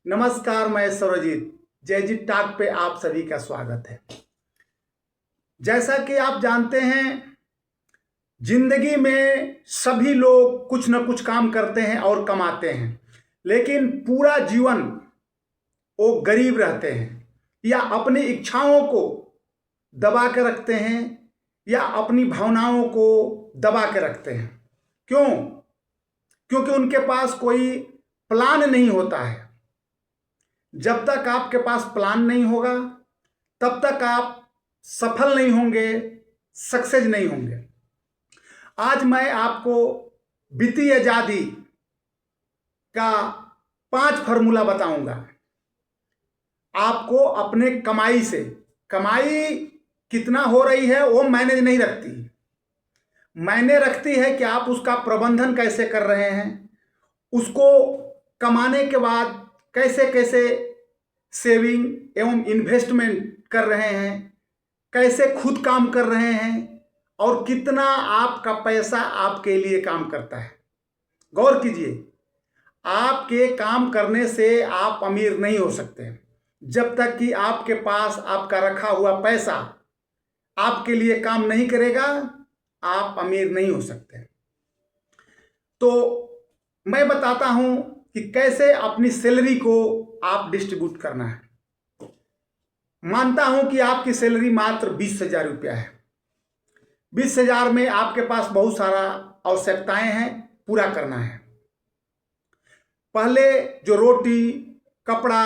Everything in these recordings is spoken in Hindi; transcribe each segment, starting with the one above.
नमस्कार, मैं स्वरजीत। जयजीत टॉक पे आप सभी का स्वागत है। जैसा कि आप जानते हैं, जिंदगी में सभी लोग कुछ न कुछ काम करते हैं और कमाते हैं, लेकिन पूरा जीवन वो गरीब रहते हैं या अपनी इच्छाओं को दबा के रखते हैं या अपनी भावनाओं को दबा के रखते हैं। क्यों? क्योंकि उनके पास कोई प्लान नहीं होता है। जब तक आपके पास प्लान नहीं होगा तब तक आप सफल नहीं होंगे, सक्सेस नहीं होंगे। आज मैं आपको वित्तीय आजादी का 5 फार्मूला बताऊंगा। आपको अपने कमाई कितना हो रही है वो मैनेज नहीं रखती, मैंने रखती है कि आप उसका प्रबंधन कैसे कर रहे हैं, उसको कमाने के बाद कैसे कैसे सेविंग एवं इन्वेस्टमेंट कर रहे हैं, कैसे खुद काम कर रहे हैं और कितना आपका पैसा आपके लिए काम करता है। गौर कीजिए, आपके काम करने से आप अमीर नहीं हो सकते जब तक कि आपके पास आपका रखा हुआ पैसा आपके लिए काम नहीं करेगा। आप अमीर नहीं हो सकते। तो मैं बताता हूं कि कैसे अपनी सैलरी को आप डिस्ट्रीब्यूट करना है। मानता हूं कि आपकी सैलरी मात्र 20,000 रुपया है। 20,000 में आपके पास बहुत सारा आवश्यकताएं हैं, पूरा करना है। पहले जो रोटी, कपड़ा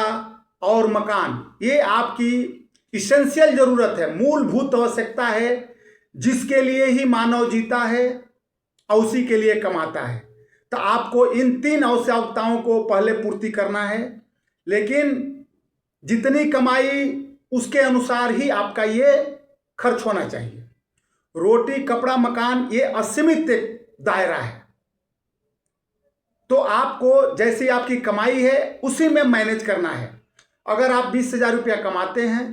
और मकान, ये आपकी इसेंशियल जरूरत है, मूलभूत आवश्यकता है, जिसके लिए ही मानव जीता है और उसी के लिए कमाता है। तो आपको इन 3 आवश्यकताओं को पहले पूर्ति करना है, लेकिन जितनी कमाई उसके अनुसार ही आपका ये खर्च होना चाहिए। रोटी, कपड़ा, मकान ये असीमित एक दायरा है। तो आपको जैसी आपकी कमाई है उसी में मैनेज करना है। अगर आप 20,000 रुपया कमाते हैं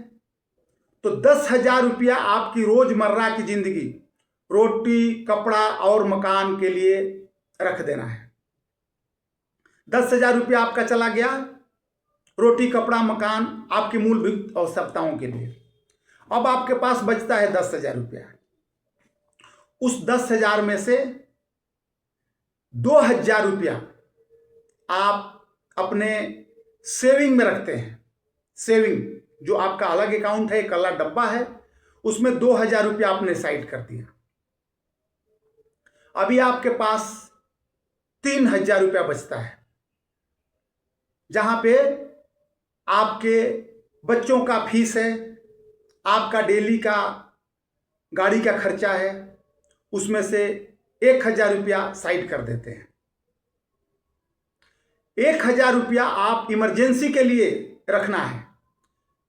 तो 10,000 रुपया आपकी रोजमर्रा की जिंदगी, रोटी, कपड़ा और मकान के लिए रख देना है। 10,000 रुपया आपका चला गया रोटी, कपड़ा, मकान, आपकी मूलभूत आवश्यकताओं के लिए। अब आपके पास बचता है 10,000 रुपया। उस 10,000 में से 2,000 रुपया आप अपने सेविंग में रखते हैं। सेविंग जो आपका अलग अकाउंट है, एक अलग डब्बा है, उसमें 2,000 रुपया आपने साइड कर दिया। अभी आपके पास 3,000 रुपया बचता है, जहां पे आपके बच्चों का फीस है, आपका डेली का गाड़ी का खर्चा है, उसमें से 1,000 रुपया साइड कर देते हैं। 1,000 रुपया आप इमरजेंसी के लिए रखना है,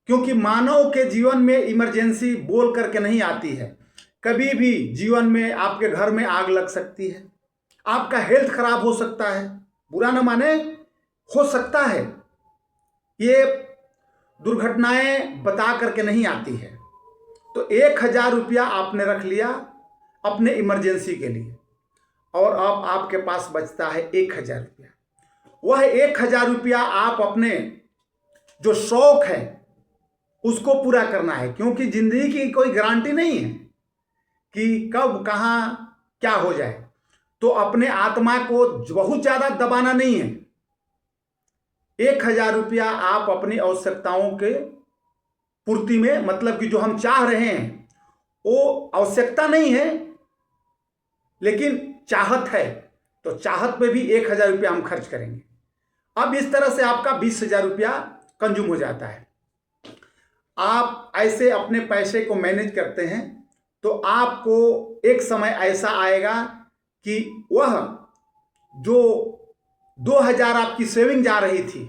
क्योंकि मानव के जीवन में इमरजेंसी बोल करके नहीं आती है। कभी भी जीवन में आपके घर में आग लग सकती है, आपका हेल्थ खराब हो सकता है, बुरा न माने, हो सकता है। ये दुर्घटनाएं बता करके नहीं आती है। तो 1,000 रुपया आपने रख लिया अपने इमरजेंसी के लिए, और अब आपके पास बचता है 1,000 रुपया। वह 1,000 रुपया आप अपने जो शौक है उसको पूरा करना है, क्योंकि जिंदगी की कोई गारंटी नहीं है कि कब कहां क्या हो जाए। तो अपने आत्मा को बहुत ज्यादा दबाना नहीं है। 1,000 रुपया आप अपनी आवश्यकताओं के पूर्ति में, मतलब कि जो हम चाह रहे हैं वो आवश्यकता नहीं है लेकिन चाहत है, तो चाहत पे भी 1,000 रुपया हम खर्च करेंगे। अब इस तरह से आपका 20,000 रुपया कंज्यूम हो जाता है। आप ऐसे अपने पैसे को मैनेज करते हैं तो आपको एक समय ऐसा आएगा कि वह जो 2,000 आपकी सेविंग जा रही थी,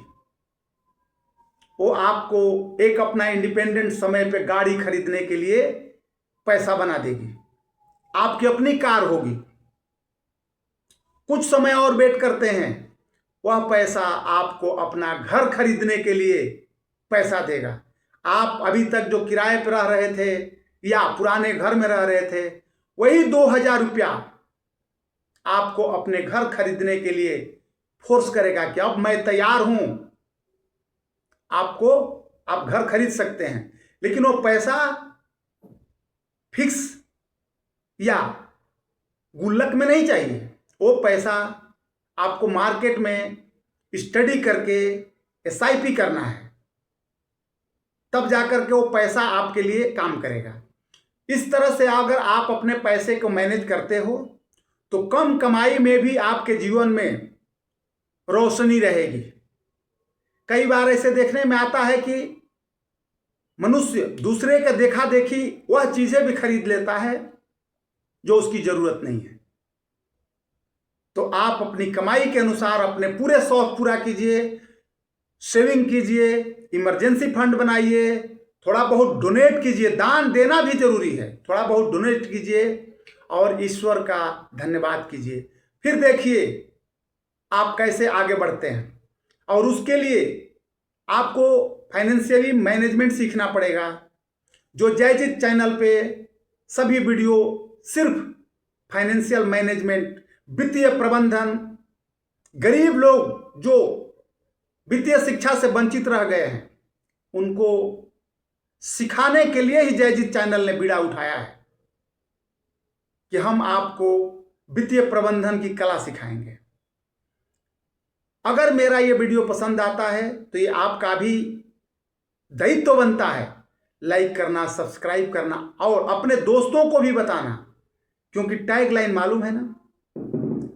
वो आपको एक अपना इंडिपेंडेंट समय पे गाड़ी खरीदने के लिए पैसा बना देगी। आपकी अपनी कार होगी। कुछ समय और वेट करते हैं, वह पैसा आपको अपना घर खरीदने के लिए पैसा देगा। आप अभी तक जो किराए पर रह रहे थे या पुराने घर में रह रहे थे, वही 2,000 रुपया आपको अपने घर खरीदने के लिए फोर्स करेगा कि अब मैं तैयार हूं, आप घर खरीद सकते हैं, लेकिन वो पैसा फिक्स या गुल्लक में नहीं चाहिए। वो पैसा आपको मार्केट में स्टडी करके SIP करना है, तब जाकर के वो पैसा आपके लिए काम करेगा। इस तरह से अगर आप अपने पैसे को मैनेज करते हो तो कम कमाई में भी आपके जीवन में रोशनी रहेगी। कई बार ऐसे देखने में आता है कि मनुष्य दूसरे का देखा देखी वह चीजें भी खरीद लेता है जो उसकी जरूरत नहीं है। तो आप अपनी कमाई के अनुसार अपने पूरे शौक पूरा कीजिए, सेविंग कीजिए, इमरजेंसी फंड बनाइए, थोड़ा बहुत डोनेट कीजिए। दान देना भी जरूरी है, थोड़ा बहुत डोनेट कीजिए और ईश्वर का धन्यवाद कीजिए। फिर देखिए आप कैसे आगे बढ़ते हैं। और उसके लिए आपको फाइनेंशियली मैनेजमेंट सीखना पड़ेगा। जो जयजीत चैनल पे सभी वीडियो सिर्फ फाइनेंशियल मैनेजमेंट, वित्तीय प्रबंधन, गरीब लोग जो वित्तीय शिक्षा से वंचित रह गए हैं उनको सिखाने के लिए ही जयजीत चैनल ने बीड़ा उठाया है कि हम आपको वित्तीय प्रबंधन की कला सिखाएंगे। अगर मेरा ये वीडियो पसंद आता है तो ये आपका भी दायित्व बनता है लाइक करना, सब्सक्राइब करना और अपने दोस्तों को भी बताना, क्योंकि टैगलाइन मालूम है ना,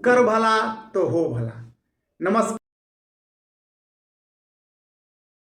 कर भला तो हो भला। नमस्कार।